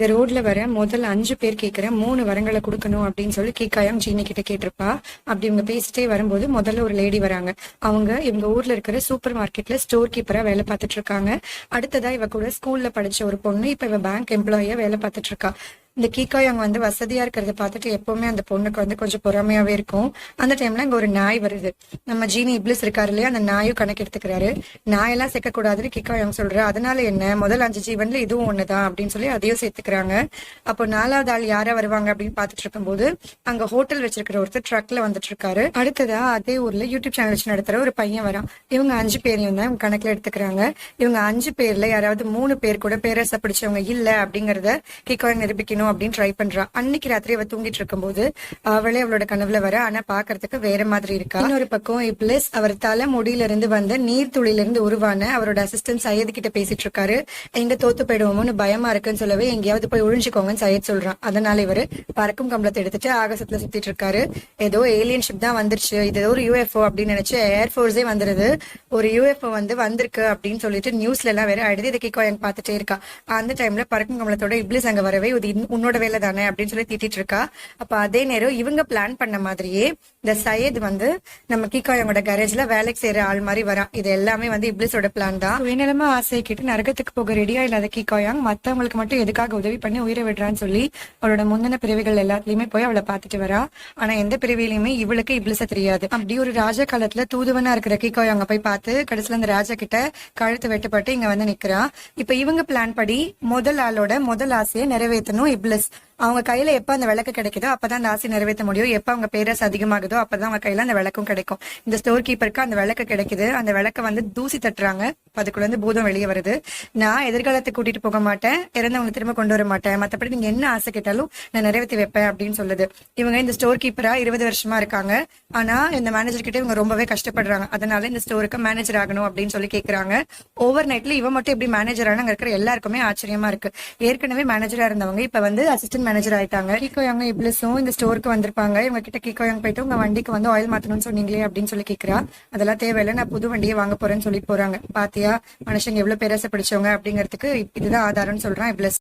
இந்த ரோட்ல வர முதல் 5 பேர் கேட்கிற 3 வரங்களை கொடுக்கணும் அப்படின்னு சொல்லி கீகாயாங் ஜீனி கிட்ட கேட்டிருப்பா. அப்படி இவங்க பேசிட்டே வரும்போது முதல்ல ஒரு லேடி வராங்க. அவங்க இவங்க ஊர்ல இருக்கிற சூப்பர் மார்க்கெட்ல ஸ்டோர் கீப்பரா வேலை பார்த்துட்டு இருக்காங்க. அடுத்ததா இவ கூட ஸ்கூல்ல படிச்ச ஒரு பொண்ணு இப்ப இவ பேங்க் எம்ப்ளாயியா வேலை பார்த்துட்டு இருக்கா. இந்த கீகாயாங் வசதியா இருக்கிறத பார்த்துட்டு எப்பவுமே அந்த பொண்ணுக்கு கொஞ்சம் பொறாமையாவே இருக்கும். அந்த டைம்ல இங்க ஒரு நாய் வருது. நம்ம ஜீனி இப்ளிஸ் இருக்காரு இல்லையா, அந்த நாயும் கணக்கு எடுத்துக்கிறாரு. நாயெல்லாம் சேர்க்க கூடாதுன்னு கீகாயாங் சொல்ற. அதனால என்ன, முதல் 5 ஜீவன்ல இதுவும் ஒண்ணுதான் அப்படின்னு சொல்லி அதையும் சேர்த்துக்கிறாங்க. அப்போ 4வது ஆள் யாரா வருவாங்க அப்படின்னு பாத்துட்டு இருக்கும்போது அங்க ஹோட்டல் வச்சிருக்கிற ஒருத்தர் ட்ரக்ல வந்துட்டு இருக்காரு. அடுத்ததா அதே ஊர்ல யூடியூப் சேனல் வச்சு நடத்துற ஒரு பையன் வரான். இவங்க 5 பேரையும் தான் கணக்குல எடுத்துக்கிறாங்க. இவங்க 5 பேர்ல யாராவது 3 பேர் கூட பேரரச பிடிச்சவங்க இல்ல அப்படிங்கறத கீகாயாங் நிரூபிக்கணும் அப்படின்னு ட்ரை பண்றா. அன்னைக்கு ராத்திரி அவ தூங்கிட்டு இருக்கும்போது அவளே அவளோட கனவுல வர, ஆனா பாக்குறதுக்கு வேற மாதிரி இருக்கா. இன்னொரு பக்கம் இப்ளிஸ் அவர் தலை முடியில இருந்து வந்த நீர்த்துளியில இருந்து உருவான அவரோட அசிஸ்டன்ட் சையத் கிட்ட பேசிட்டு இருக்காரு. எங்க தோத்து போயிடுவோமோன்னு பயமா இருக்குன்னு சொல்லவே எங்கேயாவது போய் ஒழிஞ்சுக்கோங்கன்னு சையத் சொல்றான். அதனால இவரு பறக்கும் கம்பளத்தை எடுத்துட்டு ஆகாசத்துல சுத்திட்டு இருக்காரு. ஏதோ ஏலியன் ஷிப் தான் வந்துருச்சு, இது ஏதோ ஒரு யூஎஃப்ஓ அப்படின்னு நினைச்சு ஏர்போர்ஸே வந்துருது. ஒரு யூஎஃப்ஓ வந்திருக்கு அப்படின்னு சொல்லிட்டு நியூஸ்ல எல்லாம் வேற அழுது இதை கீகாயாங் பார்த்துட்டே இருக்கா. அந்த டைம்ல பறக்கும் கம்பளத்தோட இப்ளிஸ் அங்க வரவே உன்னோட வேலை தானே அப்படின்னு சொல்லி திட்டிட்டு இருக்கா. அப்ப அதே நேரம் இவங்க பிளான் பண்ண மாதிரியே இந்த சையத் நம்ம கீகாயாங்கோட கேரேஜ்ல வேலைக்கு செய்யற ஆள் மாதிரி வரான். இது எல்லாமே இப்ளிஸோட பிளான் தான். சுயநலமா ஆசை கிட்டு நரகத்துக்கு போக ரெடியா இல்லாத கீகாயாங் மத்தவங்களுக்கு மட்டும் எதுக்காக உதவி பண்ணி உயிரை விடுறான்னு சொல்லி அவளோட முந்தின பிரிவுகள் எல்லாத்துலயுமே போய் அவளை பாத்துட்டு வரா. ஆனா எந்த பிரிவிலையுமே இவளுக்கு இப்ளிஸ தெரியாது. அப்படி ஒரு ராஜா காலத்துல தூதுவனா இருக்கிற கீகாயாங்க போய் பார்த்து கடைசியில அந்த ராஜா கிட்ட கழுத்து வெட்டப்பட்டு இங்க நிக்கிறான். இப்ப இவங்க பிளான் படி முதல் ஆளோட முதல் ஆசையை நிறைவேற்றணும் இப்ளிஸ். அவங்க கையில எப்ப அந்த விளக்கு கிடைக்குதோ அப்பதான் அந்த ஆசை நிறைவேற்ற முடியும். எப்ப அவங்க பேரரசு அதிகமாகுதோ அப்பதான் அவங்க கையில அந்த விளக்கும் கிடைக்கும். இந்த ஸ்டோர் கீப்பருக்கு அந்த விளக்கு கிடைக்குது. அந்த விளக்க தூசி தட்டுறாங்க. அதுக்குள்ள இருந்து பூதம் வெளியே வருது. நான் எதிர்காலத்தை கூட்டிட்டு போக மாட்டேன், இறந்தவங்க திரும்ப கொண்டு வர மாட்டேன், மத்தபடி நீங்க என்ன ஆசை கேட்டாலும் நான் நிறைவேற்றி வைப்பேன் அப்படின்னு சொல்லுது. இவங்க இந்த ஸ்டோர் கீப்பரா 20 வருஷமா இருக்காங்க. ஆனா இந்த மேனேஜர் கிட்ட இவங்க ரொம்பவே கஷ்டப்படுறாங்க. அதனால இந்த ஸ்டோருக்கு மேனேஜர் ஆகணும் அப்படின்னு சொல்லி கேக்குறாங்க. ஓவர் நைட்ல இவன் மட்டும் எப்படி மேனேஜர் ஆனா இருக்கிற எல்லாருக்குமே ஆச்சரியமா இருக்கு. ஏற்கனவே மேனேஜரா இருந்தவங்க இப்ப அசிஸ்டன்ட் மேனேஜர் ஆயிட்டாங்க. கீகாயாங் இப்ளிஸும் இந்த ஸ்டோருக்கு வந்திருப்பாங்க. இவங்க கிட்ட கீகாயாங் போயிட்டு உங்க வண்டிக்கு ஆயில் மாத்தணும்னு சொன்னீங்களே அப்படின்னு சொல்லி கேக்குறா. அதெல்லாம் தேவையில்லை, நான் புது வண்டியை வாங்க போறேன்னு சொல்லிட்டு போறாங்க. பாத்தியா மனுஷங்க எவ்வளவு பேரசை பிடிச்சவங்க அப்படிங்கிறதுக்கு இதுதான் ஆதாரம்னு சொல்றான் இப்ளிஸ்.